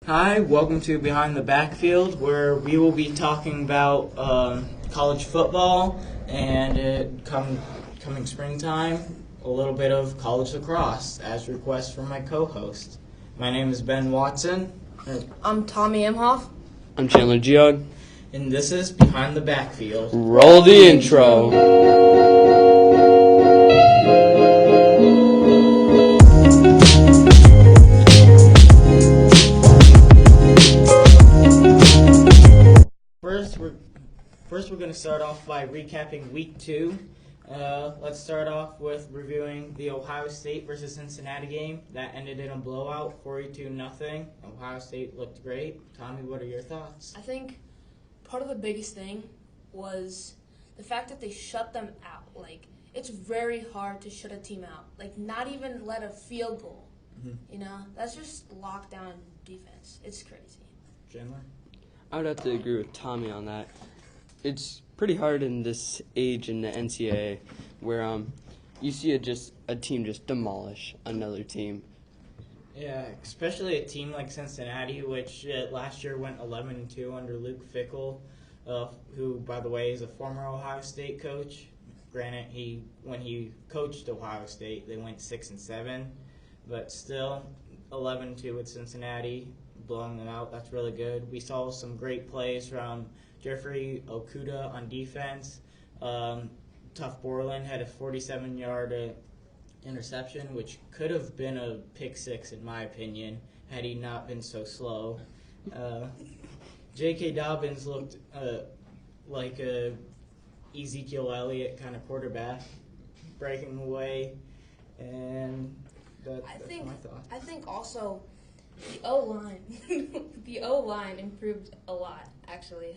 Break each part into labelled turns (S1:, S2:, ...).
S1: Hi, welcome to Behind the Backfield, where we will be talking about college football and coming springtime, a little bit of college lacrosse, as requested from my co-host. My name is Ben Watson.
S2: I'm Tommy Emhoff.
S3: I'm Chandler Geog.
S1: And this is Behind the Backfield.
S3: Roll the intro.
S1: First, we're going to start off by recapping Week 2. Let's start off with reviewing the Ohio State versus Cincinnati game. That ended in a blowout, 42-0. Ohio State looked great. Tommy, what are your thoughts?
S2: I think part of the biggest thing was the fact that they shut them out. Like, it's very hard to shut a team out. Like, not even let a field goal. Mm-hmm. You know, that's just lockdown defense. It's crazy.
S1: Chandler?
S3: I would have to agree with Tommy on that. It's pretty hard in this age in the NCAA where you see a team just demolish another team.
S1: Yeah, especially a team like Cincinnati, which last year went 11-2 under Luke Fickell, who, by the way, is a former Ohio State coach. Granted, when he coached Ohio State, they went 6-7, but still 11-2 with Cincinnati, blowing them out. That's really good. We saw some great plays from Jeffrey Okuda on defense. Tough Borland had a 47-yard interception, which could have been a pick six in my opinion, had he not been so slow. J.K. Dobbins looked like a Ezekiel Elliott kind of quarterback, breaking away, and that's my thought.
S2: I think also the O-line, the O-line improved a lot, actually.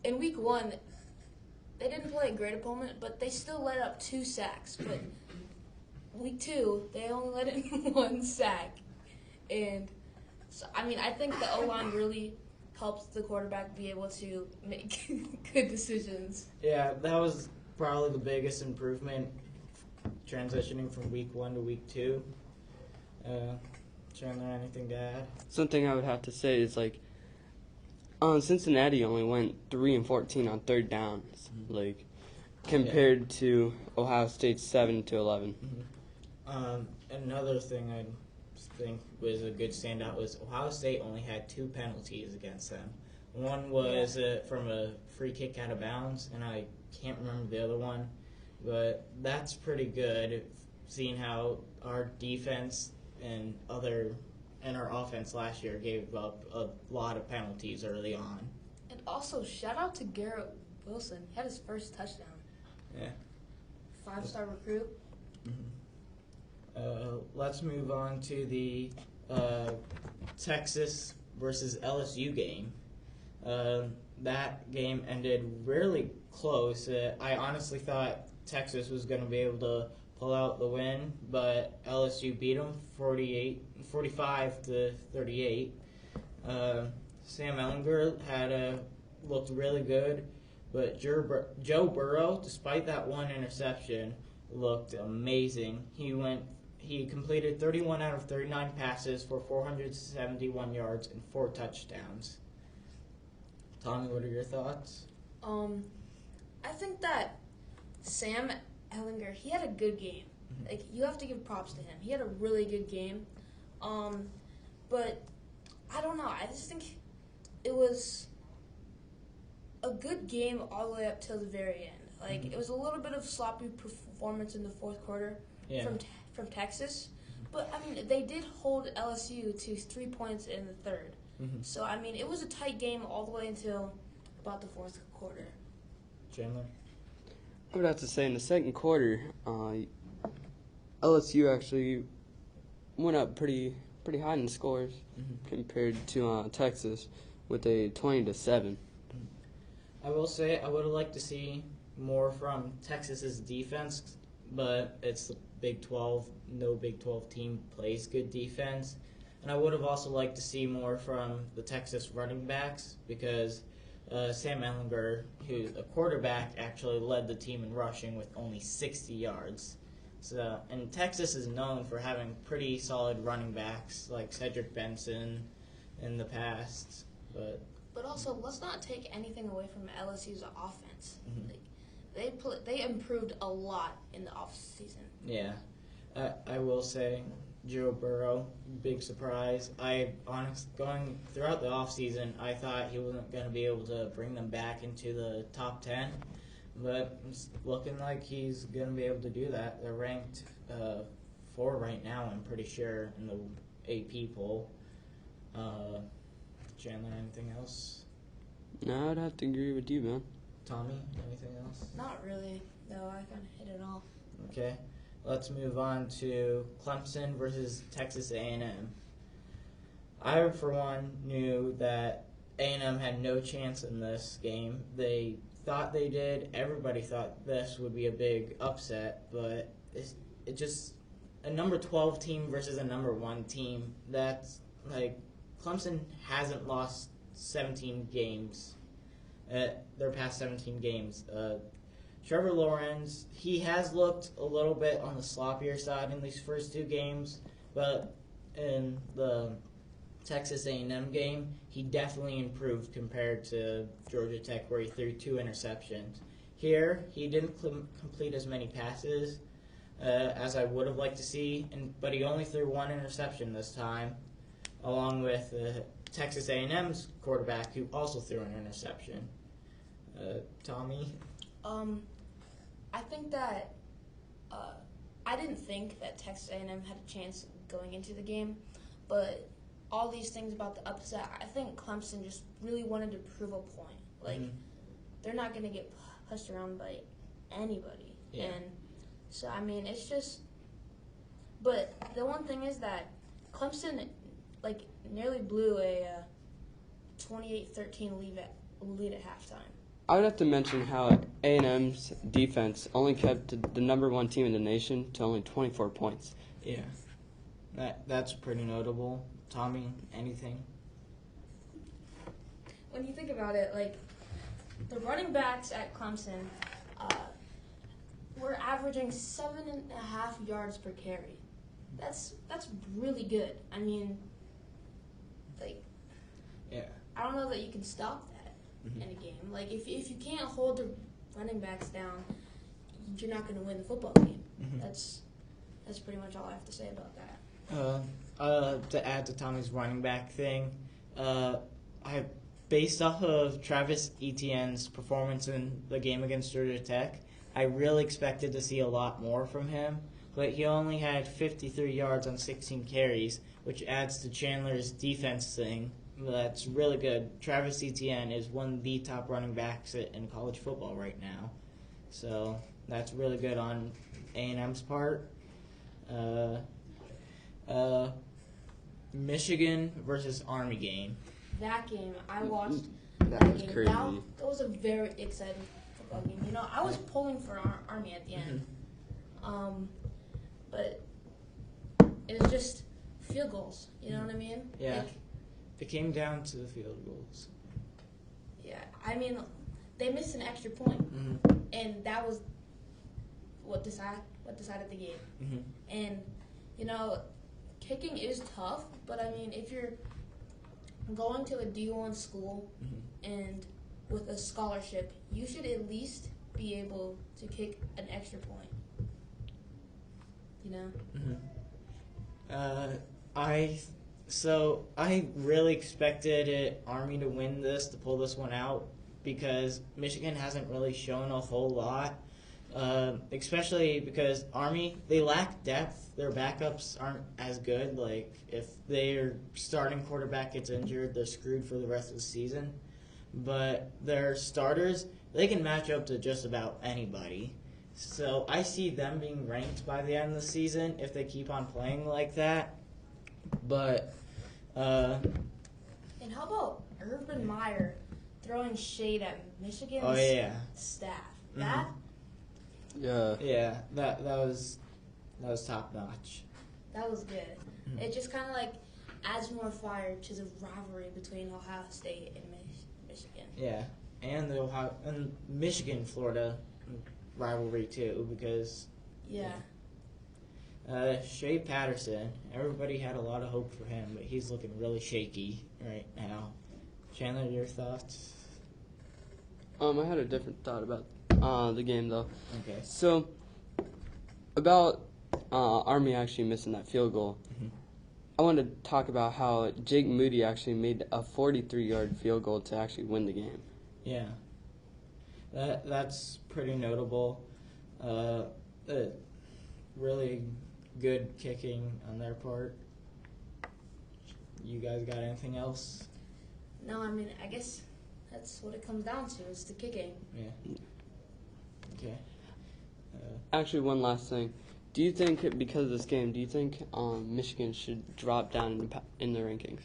S2: In Week 1, they didn't play a great opponent, but they still let up 2 sacks. But Week 2, they only let in 1 sack. And, so, I think the O-line really helps the quarterback be able to make good decisions.
S1: Yeah, that was probably the biggest improvement, transitioning from Week 1 to Week 2. Chandler, anything to add?
S3: Something I would have to say is Cincinnati only went 3-14 on third downs, compared to Ohio State's 7-11.
S1: Mm-hmm. Another thing I think was a good standout was Ohio State only had 2 penalties against them. One was from a free kick out of bounds, and I can't remember the other one, but that's pretty good, seeing how our defense and our offense last year gave up a lot of penalties early on.
S2: And also, shout out to Garrett Wilson. He had his first touchdown.
S1: Yeah.
S2: 5-star recruit.
S1: Mm-hmm. Let's move on to the Texas versus LSU game. That game ended really close. I honestly thought Texas was going to be able to pull out the win, but LSU beat them 45-38. Sam Ehlinger looked really good, but Joe Burrow, despite that one interception, looked amazing. He completed 31 out of 39 passes for 471 yards and 4 touchdowns. Tommy, what are your thoughts?
S2: I think that Sam Ehlinger, he had a good game. Mm-hmm. You have to give props to him. He had a really good game. But I don't know. I just think it was a good game all the way up till the very end. It was a little bit of sloppy performance in the fourth quarter from Texas. But, they did hold LSU to 3 points in the third. Mm-hmm. So, it was a tight game all the way until about the fourth quarter.
S1: Chandler?
S3: I would have to say in the second quarter, LSU actually went up pretty high in the scores compared to Texas with a 20-7.
S1: I will say I would have liked to see more from Texas's defense, but it's the Big 12. No Big 12 team plays good defense. And I would have also liked to see more from the Texas running backs because Sam Ehlinger, who's a quarterback, actually led the team in rushing with only 60 yards. So, and Texas is known for having pretty solid running backs like Cedric Benson in the past.
S2: But also, let's not take anything away from LSU's offense.
S1: Mhm.
S2: They improved a lot in the off season.
S1: Yeah, I will say Joe Burrow, big surprise. Going throughout the offseason, I thought he wasn't going to be able to bring them back into the top 10, but it's looking like he's going to be able to do that. They're ranked 4 right now, I'm pretty sure, in the AP poll. Chandler, anything else?
S3: No, I'd have to agree with you, man.
S1: Tommy, anything else?
S2: Not really. No, I kind of hit it all.
S1: Okay, let's move on to Clemson versus Texas A&M. I, for one, knew that A&M had no chance in this game. They thought they did. Everybody thought this would be a big upset, but it just a number 12 team versus a number 1 team. That's like Clemson hasn't lost 17 games. Their past 17 games. Trevor Lawrence, he has looked a little bit on the sloppier side in these first 2 games, but in the Texas A&M game, he definitely improved compared to Georgia Tech, where he threw 2 interceptions. Here, he didn't complete as many passes as I would have liked to see, but he only threw 1 interception this time, along with Texas A&M's quarterback, who also threw an interception. Tommy?
S2: I think that I didn't think that Texas A&M had a chance going into the game, but all these things about the upset, I think Clemson just really wanted to prove a point. Like, they're not going to get pushed around by anybody.
S1: Yeah.
S2: And so, I mean, it's just – but the one thing is that Clemson, like, nearly blew a 28-13 lead at halftime.
S3: I would have to mention how A&M's defense only kept the number 1 team in the nation to only 24 points.
S1: Yeah. That's pretty notable. Tommy, anything?
S2: When you think about it, like, the running backs at Clemson were averaging 7.5 yards per carry. That's really good. I mean, like,
S1: Yeah.
S2: I don't know that you can stop that in a game. Like, if you can't hold the running backs down, you're not going to win the football game. That's pretty much all I have to say about that.
S1: To add to Tommy's running back thing, based off of Travis Etienne's performance in the game against Georgia Tech, I really expected to see a lot more from him, but he only had 53 yards on 16 carries, which adds to Chandler's defense thing. That's really good. Travis Etienne is one of the top running backs in college football right now, so that's really good on A&M's part. Michigan versus Army game.
S2: That game, I watched
S3: That
S2: that
S3: was
S2: game.
S3: crazy.
S2: That was a very exciting football game. You know, I was pulling for Army at the end. But it was just field goals. You know what I mean?
S1: Yeah.
S2: Like,
S1: It came down to the field goals.
S2: yeah, I mean, they missed an extra point, and that was what decided the game. And, you know, kicking is tough, but, I mean, if you're going to a D1 school and with a scholarship, you should at least be able to kick an extra point. You know?
S1: I really expected Army to win this, to pull this one out, because Michigan hasn't really shown a whole lot, especially because Army, they lack depth. Their backups aren't as good. Like, if their starting quarterback gets injured, they're screwed for the rest of the season. But their starters, they can match up to just about anybody. So I see them being ranked by the end of the season if they keep on playing like that. But
S2: and how about Urban Meyer throwing shade at Michigan's staff? That
S3: Yeah.
S1: that was top notch.
S2: that was good. It just kind of like adds more fire to the rivalry between Ohio State and Michigan.
S1: Yeah, and the Ohio and Michigan Florida rivalry too, because Shea Patterson. Everybody had a lot of hope for him, but he's looking really shaky right now. Chandler, your thoughts?
S3: I had a different thought about the game though.
S1: Okay.
S3: So about Army actually missing that field goal.
S1: Mhm.
S3: I wanted to talk about how Jake Moody actually made a 43-yard field goal to actually win the game.
S1: Yeah. That's pretty notable. Really good kicking on their part. You guys got anything else?
S2: No, I mean, I guess that's what it comes down to, is the kicking.
S1: Yeah. Okay.
S3: Actually, one last thing. Do you think, because of this game, do you think Michigan should drop down in the rankings?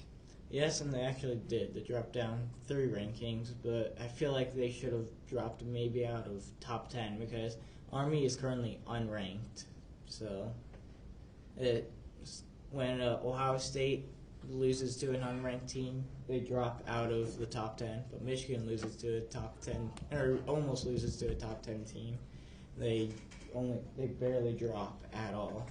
S1: Yes, and they actually did. They dropped down 3 rankings, but I feel like they should have dropped maybe out of top 10 because Army is currently unranked. So, when Ohio State loses to an unranked team, they drop out of the top 10. But Michigan loses to a top 10, or almost loses to a top 10 team. They barely drop at all.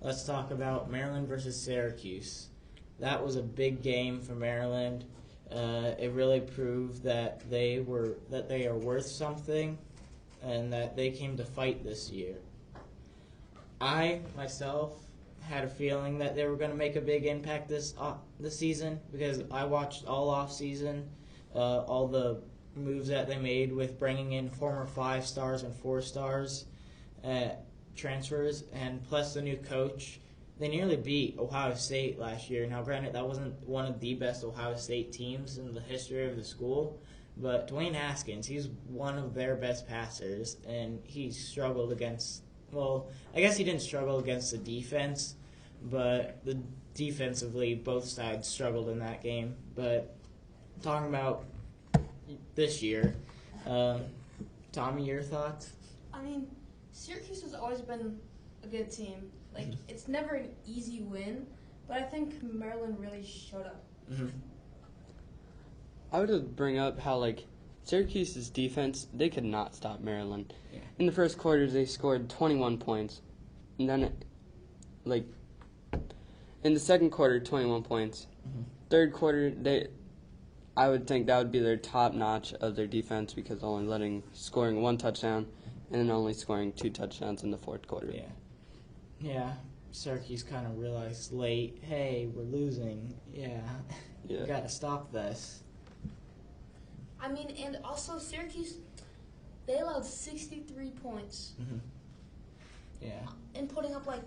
S1: Let's talk about Maryland versus Syracuse. That was a big game for Maryland. It really proved that they are worth something, and that they came to fight this year. I myself had a feeling that they were going to make a big impact this season because I watched all off season, all the moves that they made with bringing in former 5 stars and 4 stars transfers, and plus the new coach. They nearly beat Ohio State last year. Now, granted, that wasn't one of the best Ohio State teams in the history of the school, but Dwayne Haskins, he's one of their best passers, and he struggled against, well, I guess he didn't struggle against the defense, but defensively, both sides struggled in that game. But talking about this year, Tommy, your thoughts?
S2: I mean, Syracuse has always been a good team. Like, it's never an easy win, but I think Maryland really showed up.
S1: Mm-hmm.
S3: I would bring up how, like, Syracuse's defense, they could not stop Maryland.
S1: Yeah.
S3: In the first quarter, they scored 21 points. And then, in the second quarter, 21 points.
S1: Mm-hmm.
S3: Third quarter, I would think that would be their top notch of their defense because scoring 1 touchdown and then only scoring 2 touchdowns in the fourth quarter.
S1: Yeah. Yeah. Syracuse kind of realized late, hey, we're losing. Yeah. We got to stop this.
S2: I mean, and also Syracuse, they allowed 63 points.
S1: Mm-hmm. Yeah.
S2: And putting up, like,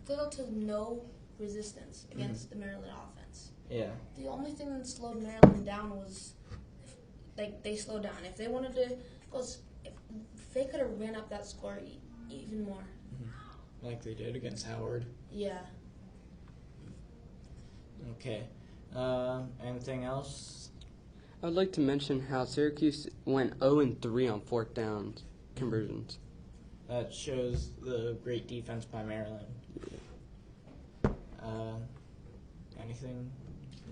S2: little to no resistance against the Maryland offense.
S1: Yeah.
S2: The only thing that slowed Maryland down was, like, they slowed down. If they wanted to, if they could have ran up that score even more.
S1: Mm-hmm. Like they did against Howard.
S2: Yeah.
S1: Okay. Anything else?
S3: I would like to mention how Syracuse went 0-3 on 4th down conversions.
S1: That shows the great defense by Maryland. Anything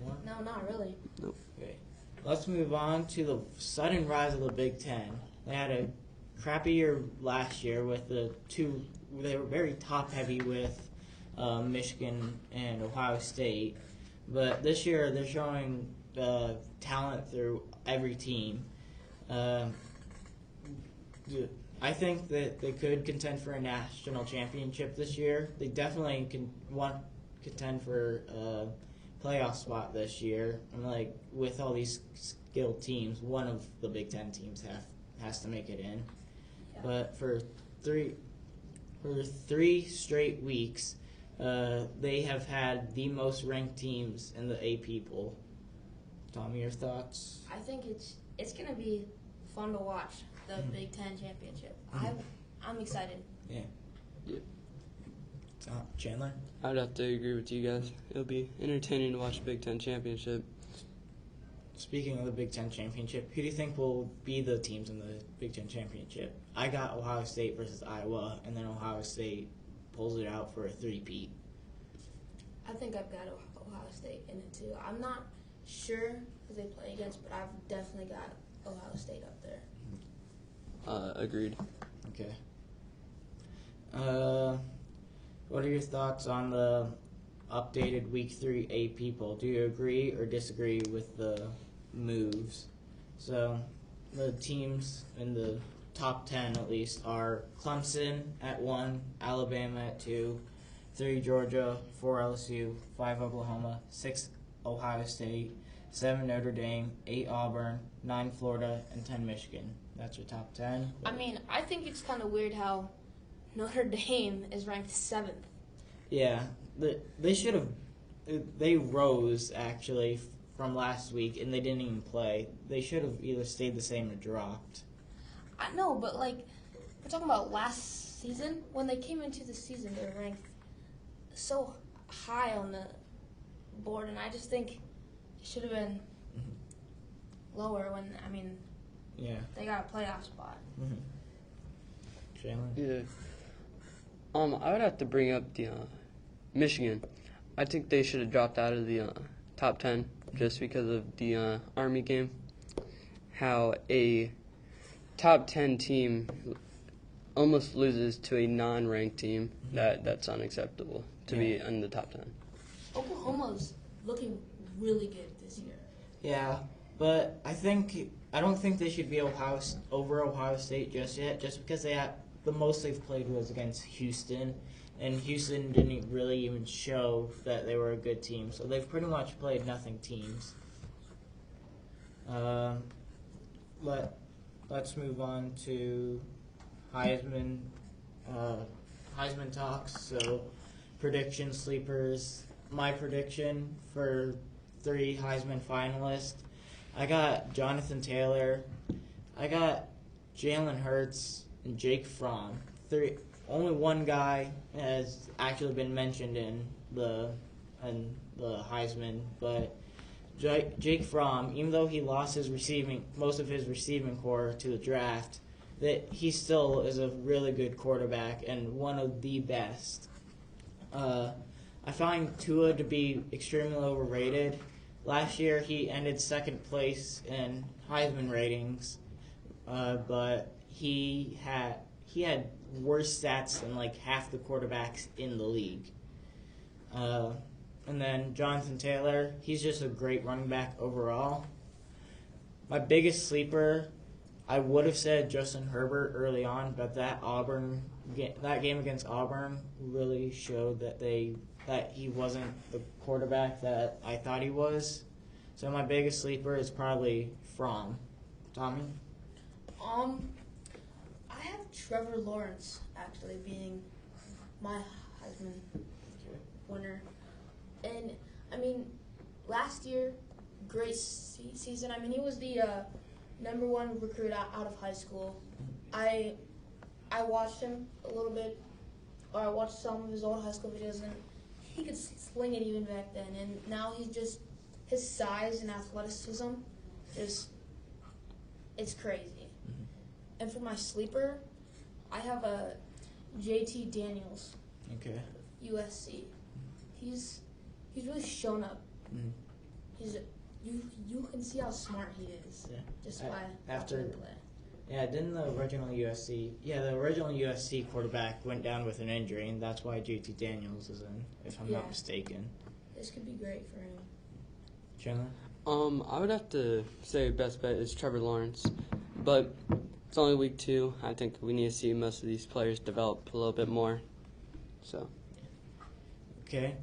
S1: more?
S2: No, not really.
S3: Nope.
S1: Okay. Let's move on to the sudden rise of the Big Ten. They had a crappy year last year with they were very top-heavy with Michigan and Ohio State. But this year they're showing talent through every team. I think that they could contend for a national championship this year. They definitely contend for a playoff spot this year. And like with all these skilled teams, one of the Big Ten teams has to make it in.
S2: Yeah.
S1: But for three straight weeks, they have had the most ranked teams in the AP poll. Tommy, your thoughts?
S2: I think it's going to be fun to watch, the Big Ten championship. I'm excited.
S1: Yeah. Chandler?
S3: I'd have to agree with you guys. It'll be entertaining to watch the Big Ten championship.
S1: Speaking of the Big Ten championship, who do you think will be the teams in the Big Ten championship? I got Ohio State versus Iowa, and then Ohio State pulls it out for a three-peat.
S2: I think I've got Ohio State in it too. I'm not sure who they play against, but I've definitely got Ohio State up there.
S3: Agreed.
S1: Okay. What are your thoughts on the updated Week 3 AP poll? Do you agree or disagree with the moves? So, the teams in the top 10 at least are Clemson at 1, Alabama at 2, 3 Georgia, 4 LSU, 5 Oklahoma, 6 Ohio State, 7 Notre Dame, 8 Auburn, 9 Florida, and 10 Michigan. That's your top 10.
S2: I mean, I think it's kind of weird how Notre Dame is ranked 7th.
S1: Yeah, they should have. They rose actually from last week, and they didn't even play. They should have either stayed the same or dropped.
S2: I know, but like we're talking about last season. When they came into the season, they were ranked so high on the board, and I just think it should have been lower. When
S1: Yeah.
S2: they got a playoff spot.
S1: Jalen?
S3: Yeah. I would have to bring up the Michigan. I think they should have dropped out of the top 10 just because of the Army game. How a top 10 team almost loses to a non-ranked team. That's unacceptable to be in the top 10.
S2: Oklahoma's looking really good this year.
S1: Yeah, but I don't think they should be over Ohio State just yet, just because the most they've played was against Houston, and Houston didn't really even show that they were a good team. So they've pretty much played nothing teams. Let's move on to Heisman talks. So prediction sleepers. My prediction for 3 Heisman finalists. I got Jonathan Taylor. I got Jalen Hurts and Jake Fromm. Only one guy has actually been mentioned in the Heisman, but Jake Fromm, even though he lost most of his receiving core to the draft, that he still is a really good quarterback and one of the best. I find Tua to be extremely overrated. Last year he ended second place in Heisman ratings, but he had worse stats than like half the quarterbacks in the league. And then Jonathan Taylor, he's just a great running back overall. My biggest sleeper, I would have said Justin Herbert early on, but that game against Auburn really showed that he wasn't the quarterback that I thought he was. So my biggest sleeper is probably Fromm. Tommy?
S2: I have Trevor Lawrence actually being my Heisman winner. And, last year, great season. He was the number 1 recruit out of high school. I watched him a little bit, or I watched some of his old high school videos, and he could sling it even back then. And now his size and athleticism it's crazy. And for my sleeper, I have a JT Daniels.
S1: Okay.
S2: USC. He's really shown up. You can see how smart he is just by watching him play.
S1: Yeah, the original USC quarterback went down with an injury, and that's why JT Daniels is in, if I'm not mistaken.
S2: This could be great for him.
S1: Chandler?
S3: I would have to say best bet is Trevor Lawrence, but it's only week 2. I think we need to see most of these players develop a little bit more. So.
S1: Okay.